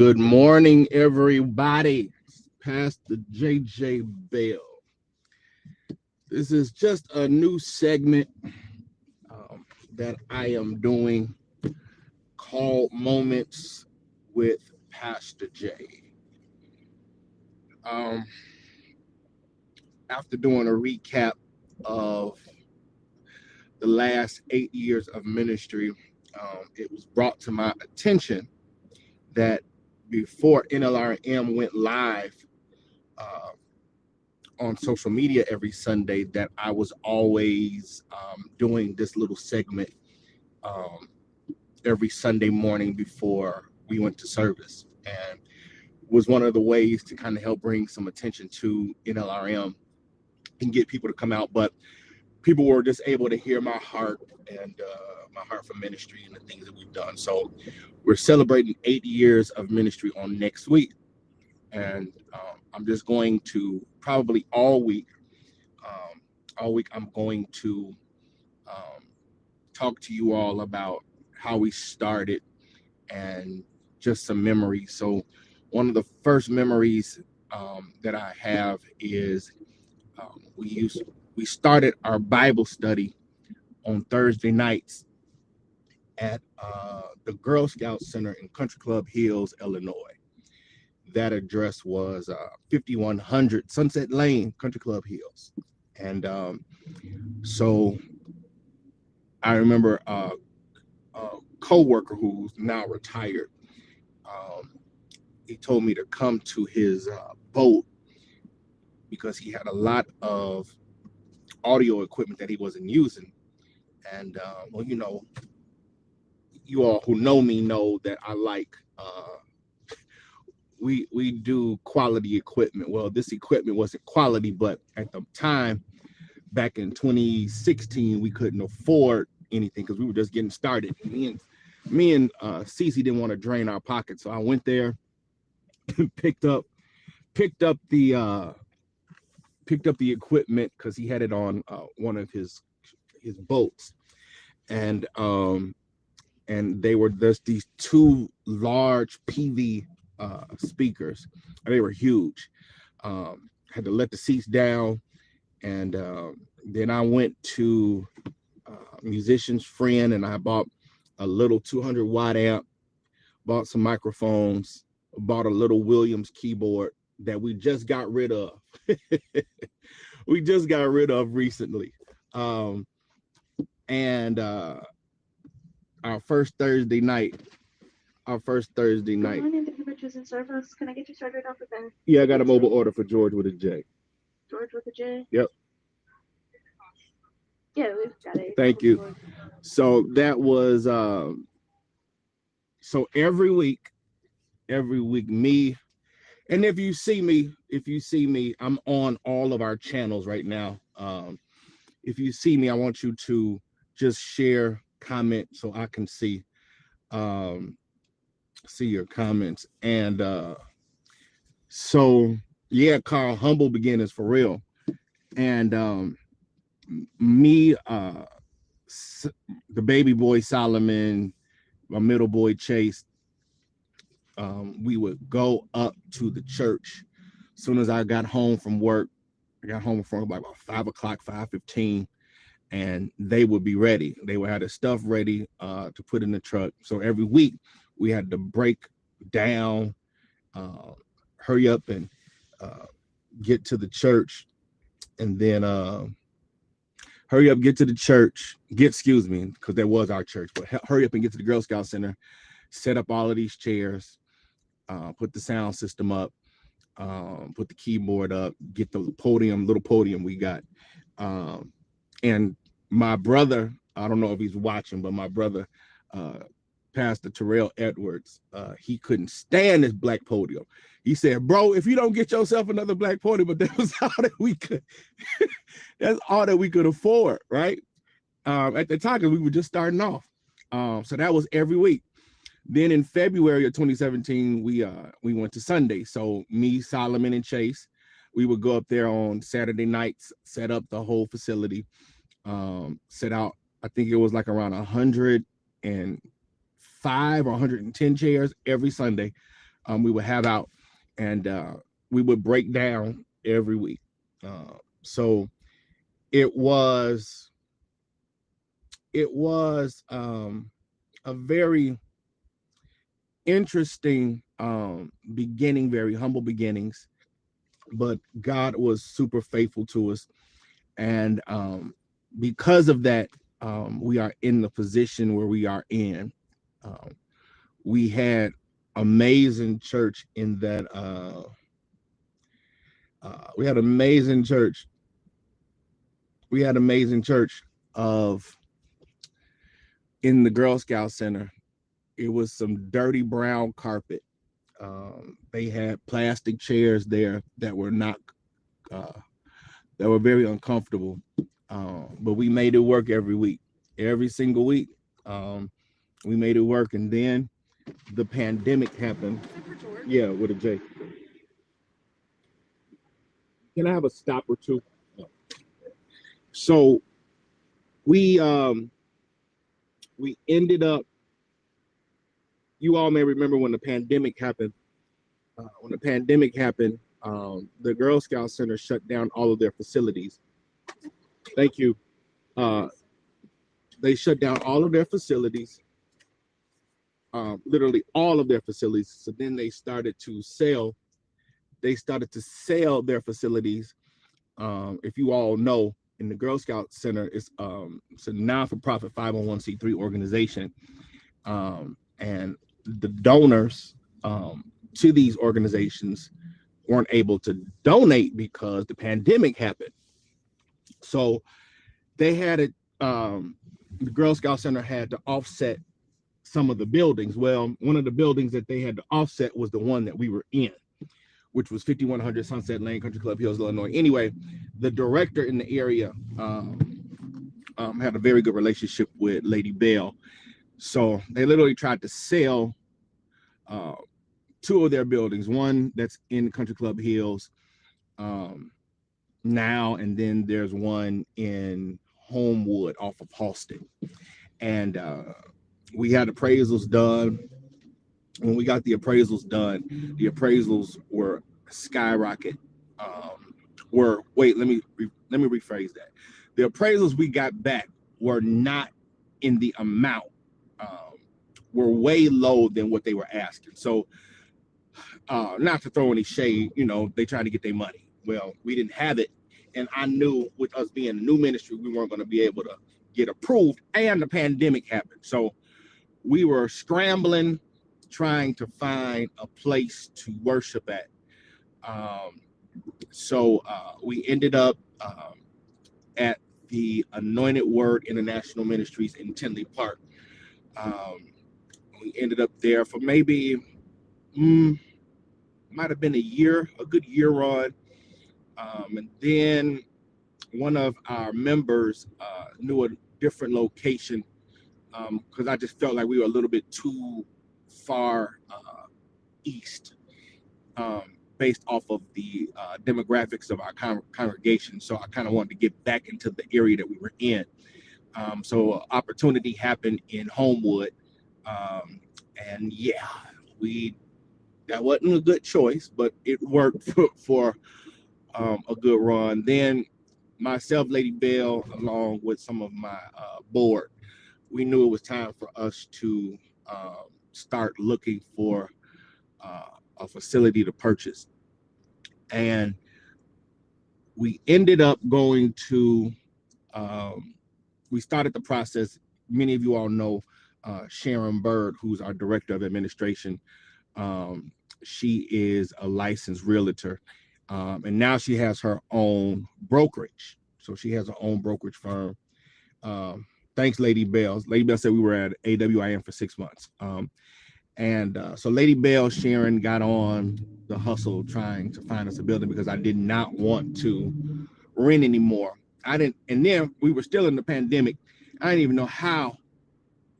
Good morning, everybody. Pastor JJ Bell. This is just a new segment that I am doing called Moments with Pastor J. After doing a recap of the last 8 years of ministry, it was brought to my attention that before NLRM went live on social media every Sunday, that I was always doing this little segment every Sunday morning before we went to service, and was one of the ways to kind of help bring some attention to NLRM and get people to come out. But people were just able to hear my heart and my heart for ministry and the things that we've done. So we're celebrating 8 years of ministry on next week. And I'm just going to probably all week I'm going to talk to you all about how we started and just some memories. So one of the first memories that I have is we started our Bible study on Thursday nights at the Girl Scout Center in Country Club Hills, Illinois. That address was 5100 Sunset Lane, Country Club Hills. And so I remember a co-worker who's now retired. He told me to come to his boat because he had a lot of audio equipment that he wasn't using. And well, you all who know me know that I like we do quality equipment. Well, this equipment wasn't quality, but at the time, back in 2016, we couldn't afford anything because we were just getting started. Me and CeCe didn't want to drain our pockets, so I went there and picked up the equipment because he had it on one of his boats, and they were just these two large PV speakers. They were huge. Had to let the seats down, and then I went to musician's friend and I bought a little 200 watt amp, bought some microphones, bought a little Williams keyboard that we just got rid of. We just got rid of recently. And our first Thursday night. Good morning, the Ministries in service. Can I get you started off with that? Yeah, I got a mobile order for George with a J. George with a J? Yep. Yeah, we've got it. Thank you. So that was so every week me, and if you see me, I'm on all of our channels right now. If you see me, I want you to just share, comment so I can see your comments. And so yeah, Carl, humble beginnings for real. And me, the baby boy Solomon, my middle boy Chase, we would go up to the church as soon as I got home from work. I got home from about 5 o'clock, 5:15, and they would be ready. They would have the stuff ready to put in the truck. So every week we had to break down, hurry up and get to the church, and then get to the church, because that was our church, but hurry up and get to the Girl Scout Center, set up all of these chairs, put the sound system up, put the keyboard up, get the little podium we got. And my brother, I don't know if he's watching, but my brother, Pastor Terrell Edwards, he couldn't stand this black podium. He said, "Bro, if you don't get yourself another black podium," but that was all that we could. That's all that we could afford, right? At the time, because we were just starting off. So that was every week. Then in February of 2017, we went to Sunday. So me, Solomon, and Chase, we would go up there on Saturday nights, set up the whole facility, set out. I think it was like around 105 or 110 chairs every Sunday. we would have out, and we would break down every week. So it was a very interesting beginning, very humble beginnings, but God was super faithful to us, and because of that, we are in the position where we are in. Um, we had amazing church in that. We had amazing church. We had amazing church of in the Girl Scout Center. It was some dirty brown carpet. They had plastic chairs there that were not uh, that were very uncomfortable. But we made it work every week, every single week. Um, we made it work, and then the pandemic happened. Yeah, with a J. Can I have a stop or two? So we um, we ended up. You all may remember when the pandemic happened. The Girl Scout Center shut down all of their facilities. Thank you. Uh, they shut down all of their facilities, literally all of their facilities. So then they started to sell. They started to sell their facilities. If you all know, in the Girl Scout Center, it's a non-for-profit 501c3 organization, and the donors to these organizations weren't able to donate because the pandemic happened. So they had it. The Girl Scout Center had to offset some of the buildings. Well, one of the buildings that they had to offset was the one that we were in, which was 5100 Sunset Lane, Country Club Hills, Illinois. Anyway, the director in the area had a very good relationship with Lady Bell. So they literally tried to sell uh, two of their buildings, one that's in Country Club Hills um, now, and then there's one in Homewood off of Halston. And we had appraisals done. When we got the appraisals done, the appraisals were skyrocket. Were wait, let me rephrase that. The appraisals we got back were not in the amount. Um, were way low than what they were asking. So, not to throw any shade, they tried to get their money. Well, we didn't have it, and I knew with us being a new ministry, we weren't going to be able to get approved, and the pandemic happened. So we were scrambling, trying to find a place to worship at. Um, so we ended up at the Anointed Word International Ministries in Tinley Park. Um, we ended up there for maybe, might have been a year, a good year run. And then one of our members knew a different location because I just felt like we were a little bit too far east based off of the demographics of our congregation. So I kind of wanted to get back into the area that we were in. So opportunity happened in Homewood. Um, and yeah, that wasn't a good choice, but it worked for a good run. Then myself, Lady Bell, along with some of my board, we knew it was time for us to start looking for uh, a facility to purchase. And we ended up going to, we started the process. Many of you all know Sharon Bird, who's our director of administration. Um, she is a licensed realtor. And now she has her own brokerage. So she has her own brokerage firm. Thanks, Lady Bell. Lady Bell said we were at AWIM for 6 months. So Lady Bell, Sharon got on the hustle trying to find us a building because I did not want to rent anymore. I didn't, and then we were still in the pandemic. I didn't even know how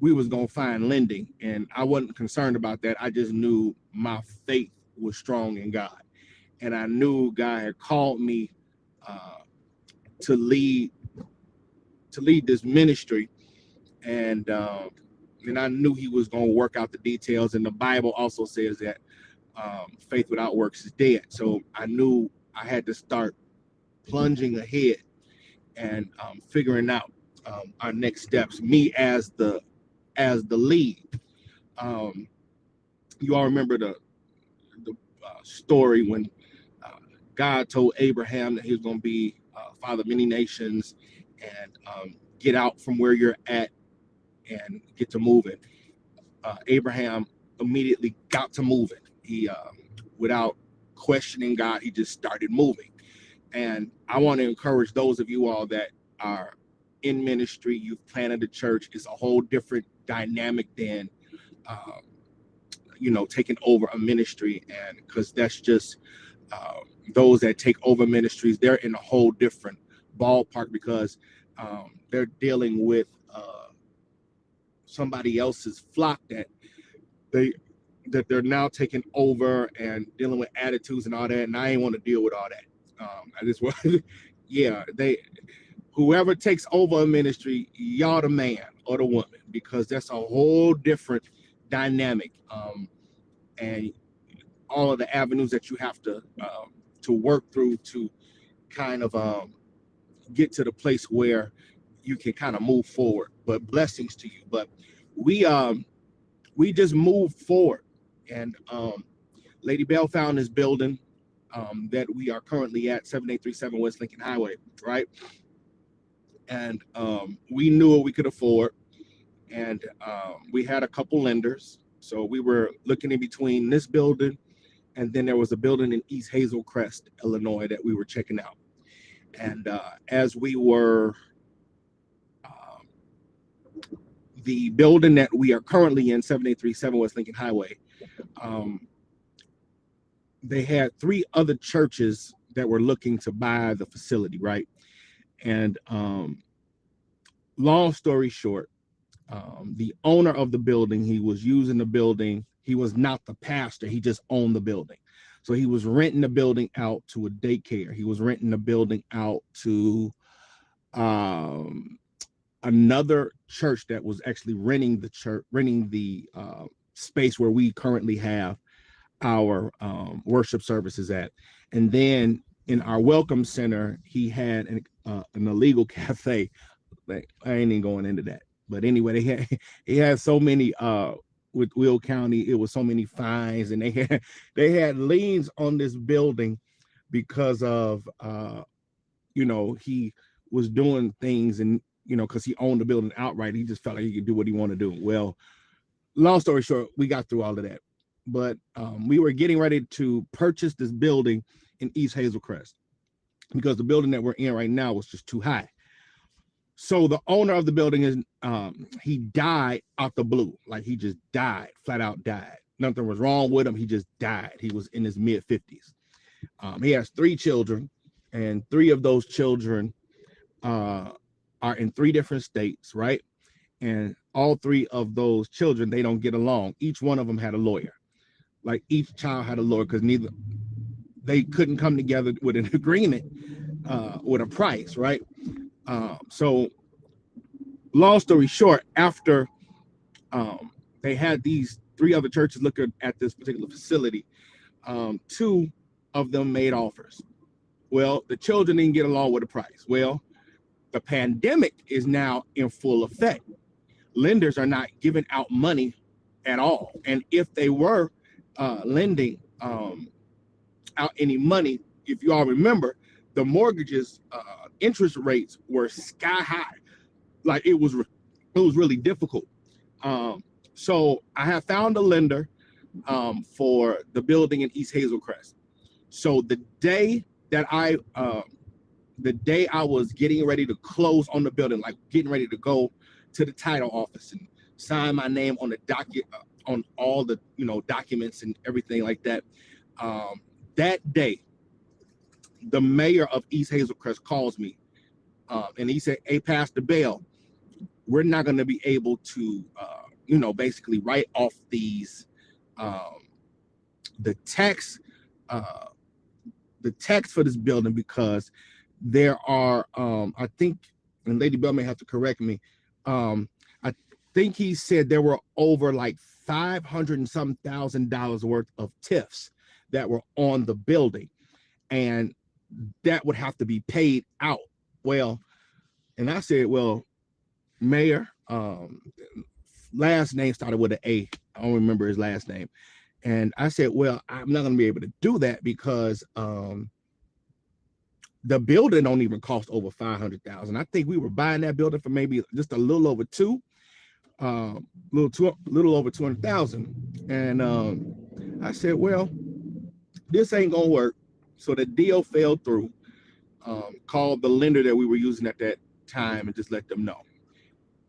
we was gonna find lending, and I wasn't concerned about that. I just knew my faith was strong in God, and I knew God had called me uh, to lead this ministry, and I knew He was gonna work out the details. And the Bible also says that faith without works is dead. So I knew I had to start plunging ahead and figuring out our next steps. Me as the lead. Um, you all remember the story when uh, God told Abraham that he was going to be father of many nations and get out from where you're at and get to moving. Abraham immediately got to moving. He, without questioning God, he just started moving. And I want to encourage those of you all that are in ministry, you've planted a church. It's a whole different dynamic than, um, taking over a ministry. And because that's just uh, those that take over ministries, they're in a whole different ballpark because they're dealing with somebody else's flock they they're now taking over and dealing with attitudes and all that. And I ain't want to deal with all that. I just want, yeah, whoever takes over a ministry, y'all the man or the woman, because that's a whole different dynamic. And all of the avenues that you have to work through to kind of get to the place where you can kind of move forward. But blessings to you. But we just moved forward, and Lady Bell found this building that we are currently at, 7837 West Lincoln Highway, right? And we knew what we could afford, and we had a couple lenders. So we were looking in between this building, and then there was a building in East Hazel Crest, Illinois, that we were checking out. And as we were, um, the building that we are currently in, 7837 West Lincoln Highway, um, they had three other churches that were looking to buy the facility, right? And long story short, the owner of the building, he was using the building. He was not the pastor. He just owned the building. So he was renting the building out to a daycare. He was renting the building out to another church that was actually renting the space where we currently have our worship services at. And then in our welcome center, he had an illegal cafe. Like, I ain't even going into that. But anyway, he had so many with Will County, it was so many fines, and they had liens on this building because of he was doing things, and because he owned the building outright, he just felt like he could do what he wanted to do. Well, long story short, we got through all of that, but we were getting ready to purchase this building in East Hazel Crest because the building that we're in right now was just too high. So the owner of the building is he died out the blue. Like, he just died, flat out died. Nothing was wrong with him. He just died. He was in his mid-50s. He has three children, and three of those children are in three different states, right? And all three of those children, they don't get along. Each one of them had a lawyer. Like, each child had a lawyer because they couldn't come together with an agreement with a price, right? So long story short, after they had these three other churches looking at this particular facility, two of them made offers. Well, the children didn't get along with the price. Well, the pandemic is now in full effect. Lenders are not giving out money at all. And if they were lending out any money, if you all remember, the mortgages interest rates were sky high. Like, it was really difficult. So I have found a lender for the building in East Hazel Crest. So the day I was getting ready to close on the building, like getting ready to go to the title office and sign my name on the docket, on all the documents and everything like that. That day, the mayor of East Hazel Crest calls me, and he said, "Hey, Pastor Bell, we're not going to be able to, basically write off these the tax for this building because there are I think, and Lady Bell may have to correct me, I think he said there were over like $500 and some $1,000 worth of TIFs that were on the building, and that would have to be paid out. Well, and I said, well, Mayor, last name started with an A. I don't remember his last name. And I said, well, I'm not going to be able to do that because the building don't even cost over $500,000. I think we were buying that building for maybe just a little over little over 200,000. And I said, well, this ain't gonna work. So the deal fell through. Called the lender that we were using at that time and just let them know.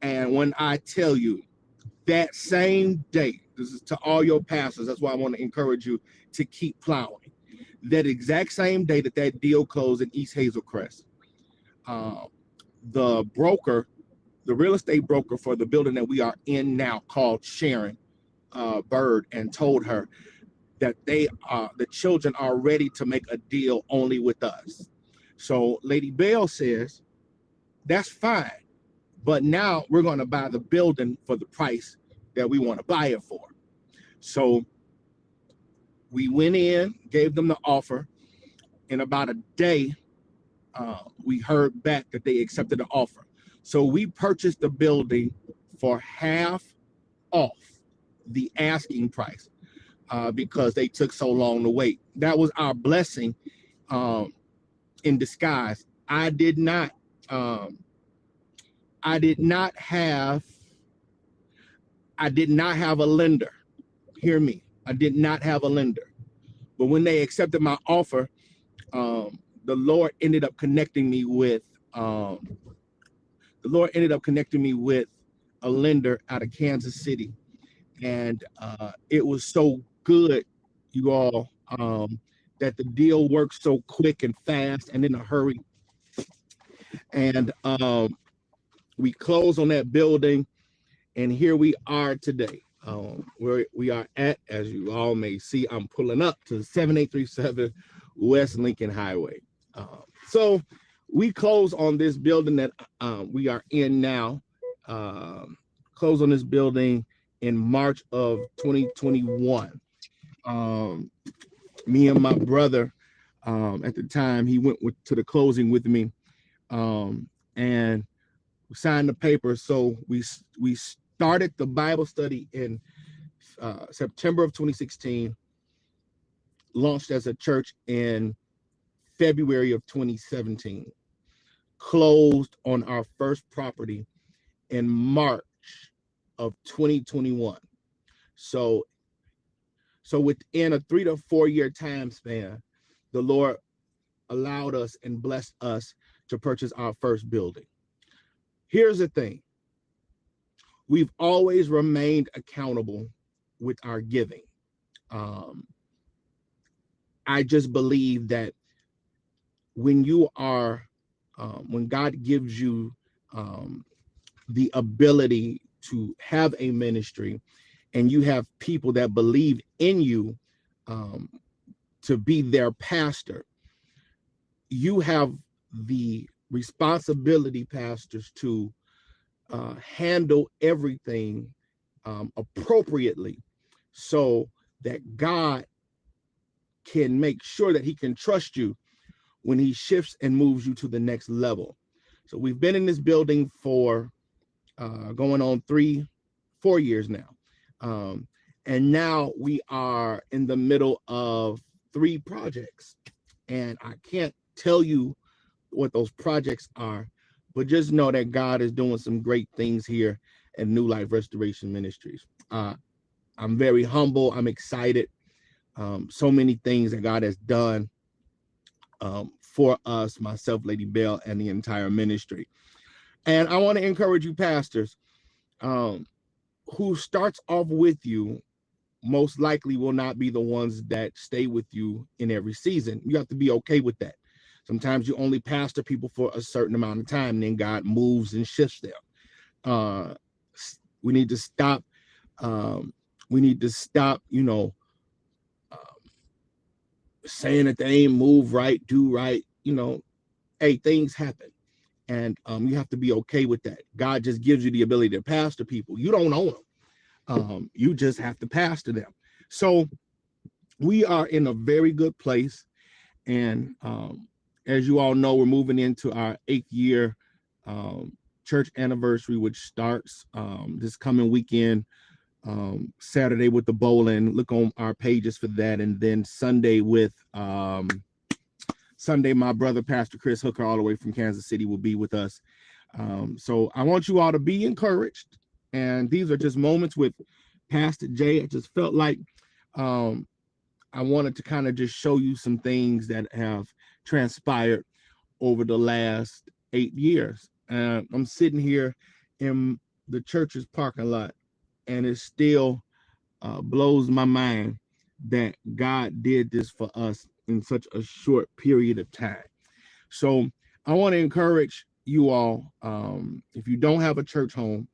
And when I tell you that same day, this is to all your pastors, that's why I want to encourage you to keep plowing. That exact same day that deal closed in East Hazelcrest, the broker, the real estate broker for the building that we are in now, called Sharon Bird, and told her that the children are ready to make a deal only with us. So Lady Bell says, that's fine, but now we're going to buy the building for the price that we want to buy it for. So we went in, gave them the offer. In about a day, we heard back that they accepted the offer. So we purchased the building for half off the asking price because they took so long to wait. That was our blessing in disguise. I did not have a lender. Hear me. I did not have a lender. But when they accepted my offer, the Lord ended up connecting me with a lender out of Kansas City. And it was so good, you all, that the deal worked so quick and fast and in a hurry. And we closed on that building, and here we are today. Where we are at, as you all may see, I'm pulling up to 7837 West Lincoln Highway. So we close on this building that we are in now. Close on this building in March of 2021. Me and my brother, at the time, he went to the closing with me, and signed the paper. So we started the Bible study in September of 2016, launched as a church in February of 2017, closed on our first property in March of 2021. So within a 3 to 4 year time span, the Lord allowed us and blessed us to purchase our first building. Here's the thing. We've always remained accountable with our giving. I just believe that when God gives you the ability to have a ministry, and you have people that believe in you to be their pastor, you have the responsibility, pastors, to handle everything appropriately so that God can make sure that he can trust you when he shifts and moves you to the next level. So we've been in this building for going on 3-4 years now. And now we are in the middle of 3 projects. And I can't tell you what those projects are, but just know that God is doing some great things here at New Life Restoration Ministries. I'm very humble. I'm excited. So many things that God has done for us, myself, Lady Bell, and the entire ministry. And I want to encourage you, pastors, who starts off with you most likely will not be the ones that stay with you in every season. You have to be okay with that. Sometimes you only pastor people for a certain amount of time, and then God moves and shifts them. We need to stop. Saying that they ain't move right, do right. Hey, things happen. And you have to be okay with that. God just gives you the ability to pastor people. You don't own them. You just have to pastor them. So we are in a very good place. And as you all know, we're moving into our 8th year church anniversary, which starts this coming weekend, Saturday with the bowling. Look on our pages for that. And then Sunday with Sunday, my brother, Pastor Chris Hooker, all the way from Kansas City, will be with us. So I want you all to be encouraged. And these are just moments with Pastor Jay. I just felt like I wanted to kind of just show you some things that have transpired over the last 8 years. I'm sitting here in the church's parking lot, and it still blows my mind that God did this for us in such a short period of time. So I want to encourage you all, if you don't have a church home,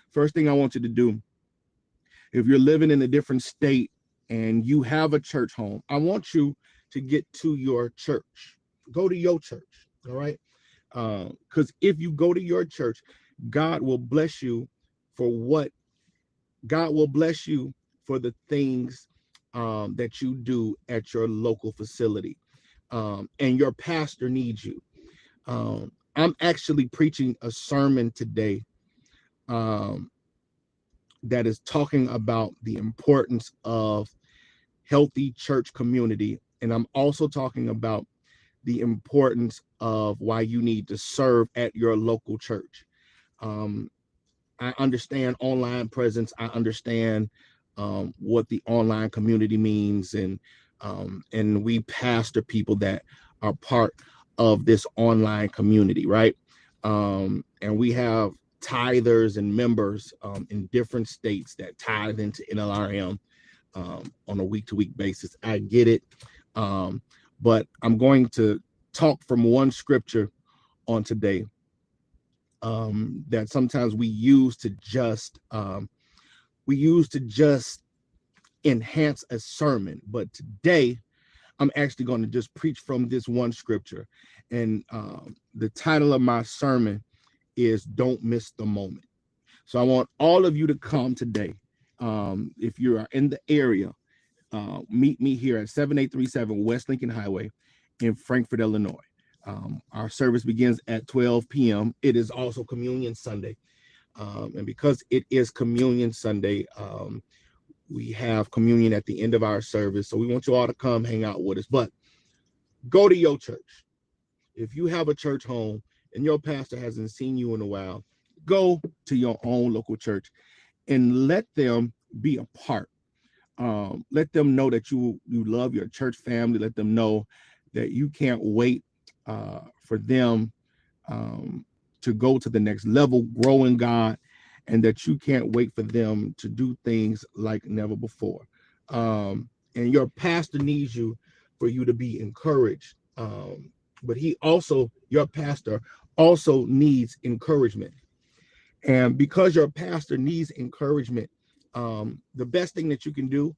first thing I want you to do, if you're living in a different state and you have a church home, I want you to get to your church. Go to your church, all right? Because if you go to your church, God will bless you for the things that you do at your local facility. And your pastor needs you. I'm actually preaching a sermon today that is talking about the importance of healthy church community. And I'm also talking about the importance of why you need to serve at your local church. I understand online presence. I understand what the online community means, and we pastor people that are part of this online community, right? And we have tithers and members in different states that tithe into NLRM on a week-to-week basis. I get it, but I'm going to talk from one scripture on today that sometimes we use to just enhance a sermon. But today, I'm actually going to just preach from this one scripture, and the title of my sermon is "Don't Miss the Moment." So I want all of you to come today. If you are in the area, meet me here at 7837 West Lincoln Highway in Frankfort, Illinois. Our service begins at 12 p.m. It is also Communion Sunday. And because it is Communion Sunday, we have communion at the end of our service. So we want you all to come hang out with us. But go to your church. If you have a church home and your pastor hasn't seen you in a while, go to your own local church and let them be a part. Let them know that you love your church family. Let them know that you can't wait for them to go to the next level, grow in God, and that you can't wait for them to do things like never before. And your pastor needs you for you to be encouraged. But your pastor also needs encouragement. And because your pastor needs encouragement, the best thing that you can do,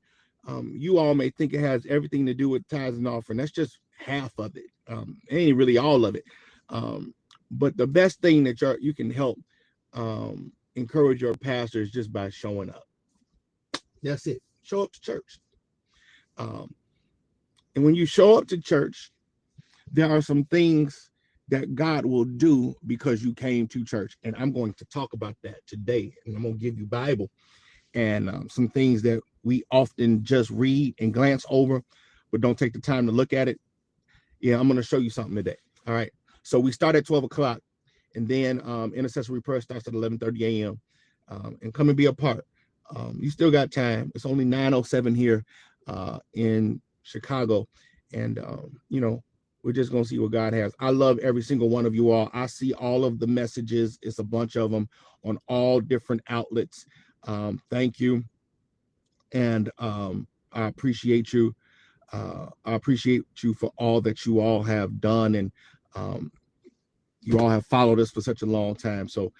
you all may think it has everything to do with tithes and offering. That's just half of it. It ain't really all of it. But the best thing that you can help encourage your pastor is just by showing up. That's it. Show up to church. And when you show up to church, there are some things that God will do because you came to church. And I'm going to talk about that today. And I'm going to give you Bible and some things that we often just read and glance over, but don't take the time to look at it. Yeah, I'm going to show you something today. All right. So we start at 12 o'clock, and then intercessory prayer starts at 11:30 a.m. And come and be a part. You still got time. It's only 9:07 here in Chicago. And, we're just going to see what God has. I love every single one of you all. I see all of the messages. It's a bunch of them on all different outlets. Thank you. And I appreciate you. I appreciate you for all that you all have done. And you all have followed us for such a long time. So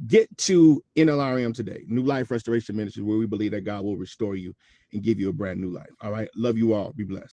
get to NLRM today, New Life Restoration Ministries, where we believe that God will restore you and give you a brand new life. All right. Love you all. Be blessed.